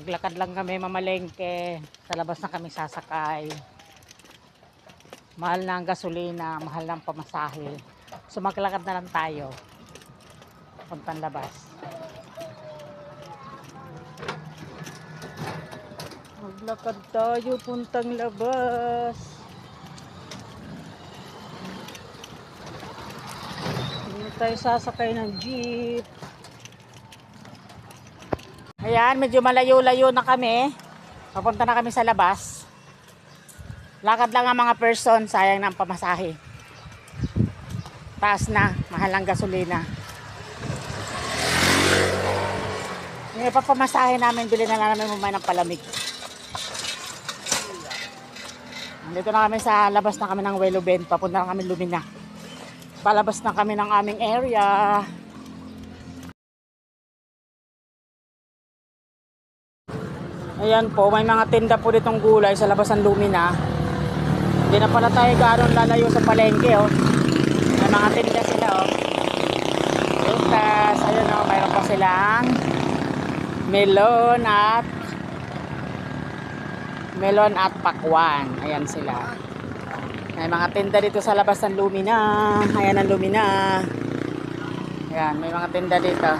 Naglakad lang kami mamalengke. Sa labas na kami sasakay. Mahal na ang gasolina, mahal na ang pamasahe. So maglakad na lang tayo. Puntang labas. Maglakad tayo puntang labas. Hindi tayo sasakay ng jeep. Ayan, medyo malayo-layo na kami. Papunta na kami sa labas. Lakad lang ang mga person, sayang ng pamasahe. Taas na, mahal ang gasolina. Yung ipapamasahe namin, bili na lang namin mumay ng palamig. Dito na kami sa labas na kami ng Welo Bend. Papunta na kami Lumina. Palabas na kami ng aming area. Ayan po, may mga tinda po ditong gulay sa labas ng Lumina. Hindi na pala tayo gano'n lalayo sa palengke, oh. May mga tinda sila, oh. Lutas, ayun, oh, mayroon pa silang melon at pakwan. Ayan sila. May mga tinda dito sa labas ng Lumina. Ayan ang Lumina. Ayan, may mga tinda dito.